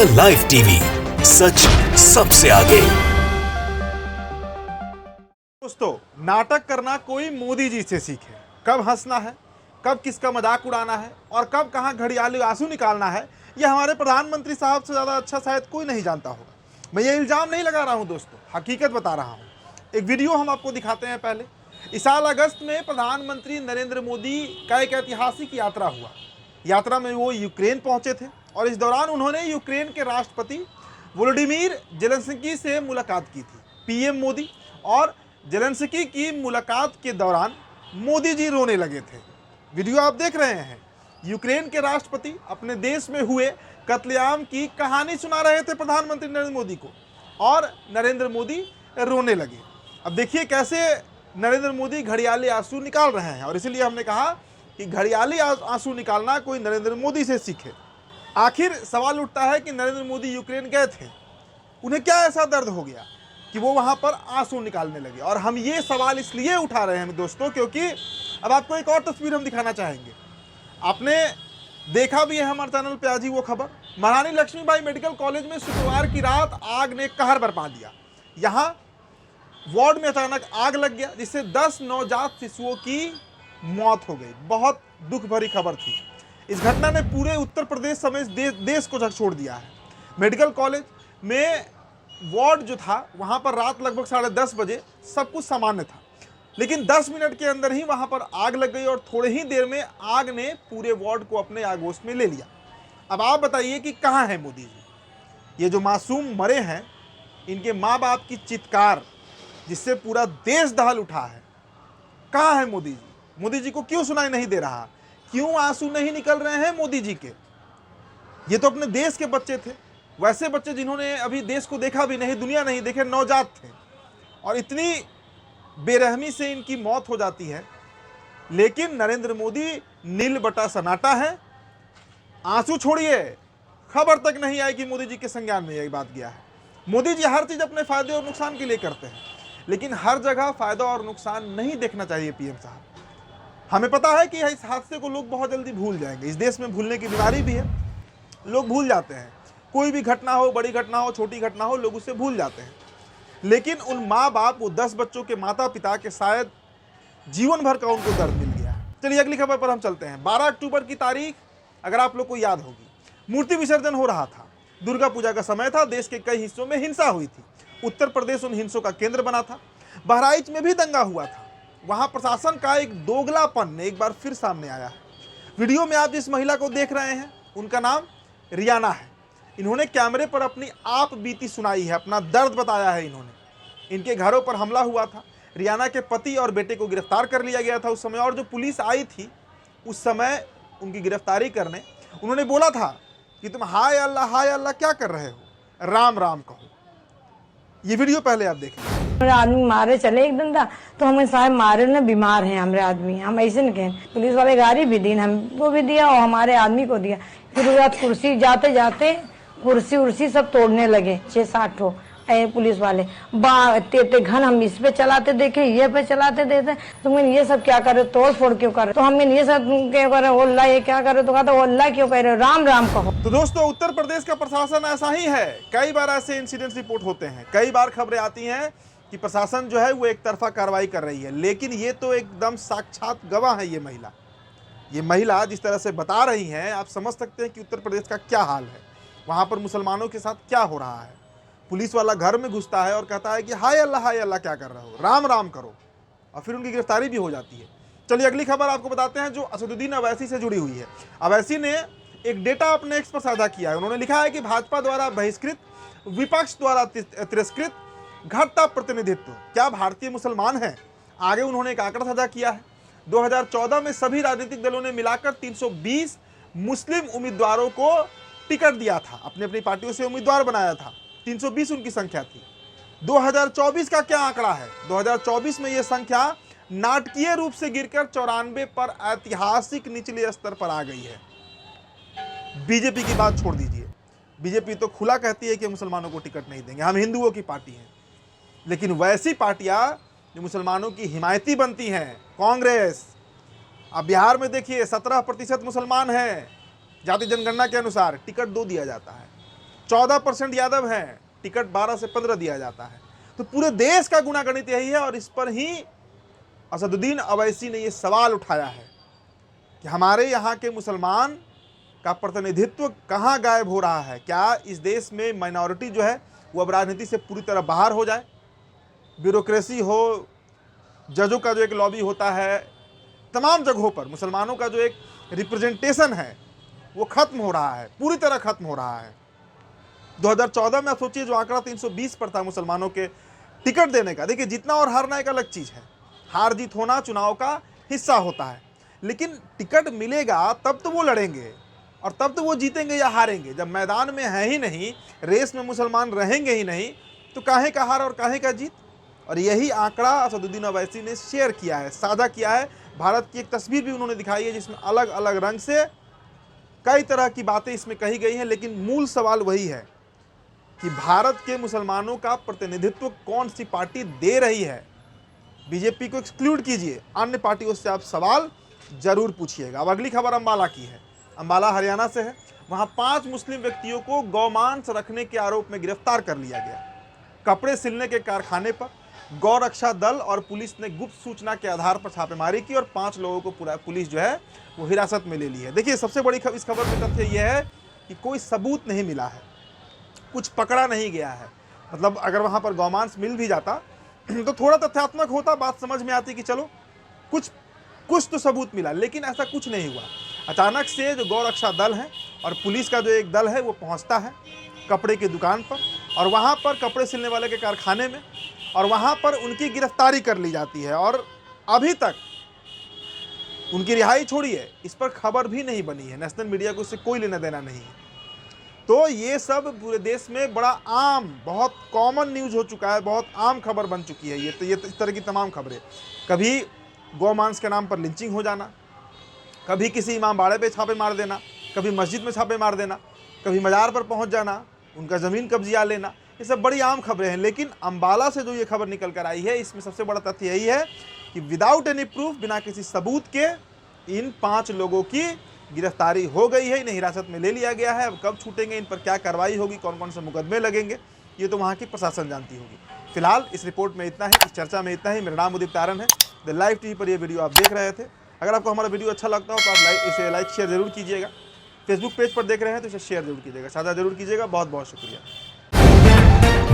India live TV, सच सबसे आगे। दोस्तों, नाटक करना कोई मोदी जी से सीखे। कब हंसना है, कब किसका मजाक उड़ाना है और कब कहाँ घड़ियाली आंसू निकालना है, यह हमारे प्रधानमंत्री साहब से ज़्यादा अच्छा शायद कोई नहीं जानता होगा। मैं ये इल्ज़ाम नहीं लगा रहा हूँ दोस्तों, हकीकत बता रहा हूँ। एक वीडियो हम आपको दिखाते हैं। पहले इस साल अगस्त में प्रधानमंत्री नरेंद्र मोदी का एक ऐतिहासिक यात्रा हुआ। यात्रा में वो यूक्रेन पहुंचे थे और इस दौरान उन्होंने यूक्रेन के राष्ट्रपति वोलोडिमीर जेलेंस्की से मुलाकात की थी। पीएम मोदी और जेलेंस्की की मुलाकात के दौरान मोदी जी रोने लगे थे। वीडियो आप देख रहे हैं। यूक्रेन के राष्ट्रपति अपने देश में हुए कत्लेआम की कहानी सुना रहे थे प्रधानमंत्री नरेंद्र मोदी को और नरेंद्र मोदी रोने लगे। अब देखिए कैसे नरेंद्र मोदी घड़ियाली आंसू निकाल रहे हैं और इसीलिए हमने कहा कि घड़ियाली आंसू निकालना कोई नरेंद्र मोदी से सीखे। आखिर सवाल उठता है कि नरेंद्र मोदी यूक्रेन गए थे, उन्हें क्या ऐसा दर्द हो गया कि वो वहाँ पर आंसू निकालने लगे। और हम ये सवाल इसलिए उठा रहे हैं दोस्तों क्योंकि अब आपको एक और तस्वीर हम दिखाना चाहेंगे। आपने देखा भी है हमारे चैनल पे आज ही वो खबर, महारानी लक्ष्मीबाई मेडिकल कॉलेज में शुक्रवार की रात आग ने कहर बरपा दिया। यहाँ वार्ड में अचानक आग लग गया जिससे 10 नवजात शिशुओं की मौत हो गई। बहुत दुख भरी खबर थी। इस घटना ने पूरे उत्तर प्रदेश समेत देश को झकझोर दिया है। मेडिकल कॉलेज में वार्ड जो था वहाँ पर रात लगभग 10:30 बजे सब कुछ सामान्य था, लेकिन 10 मिनट के अंदर ही वहाँ पर आग लग गई और थोड़े ही देर में आग ने पूरे वार्ड को अपने आगोश में ले लिया। अब आप बताइए कि कहाँ है मोदी जी? ये जो मासूम मरे हैं, इनके माँ बाप की चित्कार जिससे पूरा देश दहल उठा है, कहाँ है मोदी जी? मोदी जी को क्यों सुनाई नहीं दे रहा? क्यों आंसू नहीं निकल रहे हैं मोदी जी के? ये तो अपने देश के बच्चे थे, वैसे बच्चे जिन्होंने अभी देश को देखा भी नहीं, दुनिया नहीं देखे, नवजात थे, और इतनी बेरहमी से इनकी मौत हो जाती है। लेकिन नरेंद्र मोदी नील बटा सन्नाटा है। आंसू छोड़िए, खबर तक नहीं आई कि मोदी जी के संज्ञान में यही बात गया है। मोदी जी हर चीज अपने फायदे और नुकसान के लिए करते हैं, लेकिन हर जगह फायदा और नुकसान नहीं देखना चाहिए। पीएम साहब, हमें पता है कि इस हादसे को लोग बहुत जल्दी भूल जाएंगे। इस देश में भूलने की बीमारी भी है, लोग भूल जाते हैं। कोई भी घटना हो, बड़ी घटना हो, छोटी घटना हो, लोग उससे भूल जाते हैं। लेकिन उन माँ बाप, वो 10 बच्चों के माता पिता के शायद जीवन भर का उनको दर्द मिल गया है। चलिए अगली खबर पर हम चलते हैं। 12 अक्टूबर की तारीख अगर आप लोग को याद होगी, मूर्ति विसर्जन हो रहा था, दुर्गा पूजा का समय था, देश के कई हिस्सों में हिंसा हुई थी। उत्तर प्रदेश उन हिंसों का केंद्र बना था। बहराइच में भी दंगा हुआ था। वहां प्रशासन का एक दोगलापन एक बार फिर सामने आया है। वीडियो में आप जिस महिला को देख रहे हैं, उनका नाम रियाना है। इन्होंने कैमरे पर अपनी आप बीती सुनाई है, अपना दर्द बताया है इन्होंने। इनके घरों पर हमला हुआ था। रियाना के पति और बेटे को गिरफ्तार कर लिया गया था उस समय, और जो पुलिस आई थी उस समय उनकी गिरफ्तारी करने, उन्होंने बोला था कि तुम हाय अल्लाह क्या कर रहे हो, राम राम कहो। ये वीडियो पहले आप देखें। हमारे आदमी मारे चले एक दिन था, तो हमें साहब मारे ना, बीमार हैं हमारे आदमी, हम ऐसे न कहें। पुलिस वाले गाड़ी भी दी, हमको भी दिया और हमारे आदमी को दिया। फिर उसके बाद कुर्सी जाते जाते कुर्सी उर्सी सब तोड़ने लगे, 6-7 ठो पुलिस वाले। ते घन हम इस पे चलाते देखे, ये पे चलाते देते। तुम ये सब क्या करे, तोड़ फोड़ क्यों करे? तो हमने ये सब क्यों करे, अल्लाह ये क्या करे? तो कहता अल्लाह क्यों कह रहे, राम राम कहो। तो दोस्तों, उत्तर प्रदेश का प्रशासन ऐसा ही है। कई बार ऐसे इंसिडेंट्स रिपोर्ट होते हैं, कई बार खबरें आती हैं कि प्रशासन जो है वो एक तरफा कार्रवाई कर रही है, लेकिन ये तो एकदम साक्षात गवाह है। ये महिला जिस तरह से बता रही हैं, आप समझ सकते हैं कि उत्तर प्रदेश का क्या हाल है। वहाँ पर मुसलमानों के साथ क्या हो रहा है। पुलिस वाला घर में घुसता है और कहता है कि हाय अल्लाह क्या कर रहे हो, राम राम करो, और फिर उनकी गिरफ्तारी भी हो जाती है। चलिए अगली खबर आपको बताते हैं जो असदुद्दीन अवैसी से जुड़ी हुई है। अवैसी ने एक डेटा अपने एक्स पर साझा किया है। उन्होंने लिखा है कि भाजपा द्वारा बहिष्कृत, विपक्ष द्वारा तिरस्कृत, घटता प्रतिनिधित्व क्या भारतीय मुसलमान हैं? आगे उन्होंने एक आंकड़ा साझा किया है। 2014 में सभी राजनीतिक दलों ने मिलाकर 320 मुस्लिम उम्मीदवारों को टिकट दिया था, अपनी अपनी पार्टियों से उम्मीदवार बनाया था। 320 उनकी संख्या थी। 2024 का क्या आंकड़ा है? 2024 में यह संख्या नाटकीय रूप से गिरकर 94 पर ऐतिहासिक निचले स्तर पर आ गई है। बीजेपी की बात छोड़ दीजिए, बीजेपी तो खुला कहती है कि मुसलमानों को टिकट नहीं देंगे, हम हिंदुओं की पार्टी हैं। लेकिन वैसी पार्टियां जो मुसलमानों की हिमायती बनती हैं, कांग्रेस, अब बिहार में देखिए 17% मुसलमान हैं, जाति जनगणना के अनुसार टिकट 2 दिया जाता है। 14% यादव हैं, टिकट 12 से 15 दिया जाता है। तो पूरे देश का गुणागणित यही है और इस पर ही असदुद्दीन अवैसी ने यह सवाल उठाया है कि हमारे यहाँ के मुसलमान का प्रतिनिधित्व कहाँ गायब हो रहा है। क्या इस देश में माइनॉरिटी जो है वो अब राजनीति से पूरी तरह बाहर हो जाए, ब्यूरोक्रेसी हो, जजों का जो एक लॉबी होता है, तमाम जगहों पर मुसलमानों का जो एक रिप्रेजेंटेशन है वो खत्म हो रहा है, पूरी तरह खत्म हो रहा है। 2014 में आप सोचिए जो आंकड़ा 320 पर था मुसलमानों के टिकट देने का, देखिए जीतना और हारना एक अलग चीज़ है, हार जीत होना चुनाव का हिस्सा होता है, लेकिन टिकट मिलेगा तब तो वो लड़ेंगे और तब तो वो जीतेंगे या हारेंगे। जब मैदान में है ही नहीं, रेस में मुसलमान रहेंगे ही नहीं, तो काहे का हार और काहे का जीत। और यही आंकड़ा असदुद्दीन अवैसी ने शेयर किया है, साझा किया है। भारत की एक तस्वीर भी उन्होंने दिखाई है जिसमें अलग अलग रंग से कई तरह की बातें इसमें कही गई हैं, लेकिन मूल सवाल वही है कि भारत के मुसलमानों का प्रतिनिधित्व कौन सी पार्टी दे रही है। बीजेपी को एक्सक्लूड कीजिए, अन्य पार्टियों से आप सवाल जरूर पूछिएगा। अब अगली खबर अंबाला की है। अंबाला हरियाणा से है। वहां 5 मुस्लिम व्यक्तियों को गौमांस रखने के आरोप में गिरफ्तार कर लिया गया। कपड़े सिलने के कारखाने पर गौ रक्षा दल और पुलिस ने गुप्त सूचना के आधार पर छापेमारी की और 5 लोगों को पूरा पुलिस जो है वो हिरासत में ले ली है। देखिए सबसे बड़ी इस खबर में तथ्य यह है कि कोई सबूत नहीं मिला है, कुछ पकड़ा नहीं गया है। मतलब अगर वहां पर गौमांस मिल भी जाता तो थोड़ा तथ्यात्मक होता, बात समझ में आती कि चलो कुछ तो सबूत मिला, लेकिन ऐसा कुछ नहीं हुआ। अचानक से जो गौ रक्षा दल है और पुलिस का जो एक दल है वो पहुंचता है कपड़े की दुकान पर और वहां पर कपड़े सिलने वाले के कारखाने में, और वहां पर उनकी गिरफ्तारी कर ली जाती है और अभी तक उनकी रिहाई छोड़िए, इस पर खबर भी नहीं बनी है। नेशनल मीडिया को इससे कोई लेना देना नहीं है। तो ये सब पूरे देश में बड़ा आम, बहुत कॉमन न्यूज़ हो चुका है, बहुत आम खबर बन चुकी है। ये इस तरह की तमाम खबरें, कभी गौमांस के नाम पर लिंचिंग हो जाना, कभी किसी इमाम बाड़े पे छापे मार देना, कभी मस्जिद में छापे मार देना, कभी मज़ार पर पहुंच जाना, उनका ज़मीन कब्जिया लेना, ये सब बड़ी आम खबरें हैं। लेकिन अंबाला से जो ये खबर निकल कर आई है, इसमें सबसे बड़ा तथ्य यही है कि विदाउट एनी प्रूफ, बिना किसी सबूत के इन 5 लोगों की गिरफ्तारी हो गई है, इन्हें हिरासत में ले लिया गया है। अब कब छूटेंगे, इन पर क्या कार्रवाई होगी, कौन कौन से मुकदमे लगेंगे, ये तो वहाँ की प्रशासन जानती होगी। फिलहाल इस रिपोर्ट में इतना ही, इस चर्चा में इतना ही। मेरा नाम उदित तारन है। द लाइव टीवी पर ये वीडियो आप देख रहे थे। अगर आपको हमारा वीडियो अच्छा लगता हो तो आप इसे लाइक शेयर जरूर कीजिएगा। फेसबुक पेज पर देख रहे हैं तो इसे शेयर जरूर कीजिएगा, साझा जरूर कीजिएगा। बहुत बहुत शुक्रिया।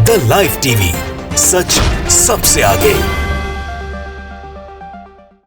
द लाइव टीवी, सच सबसे आगे।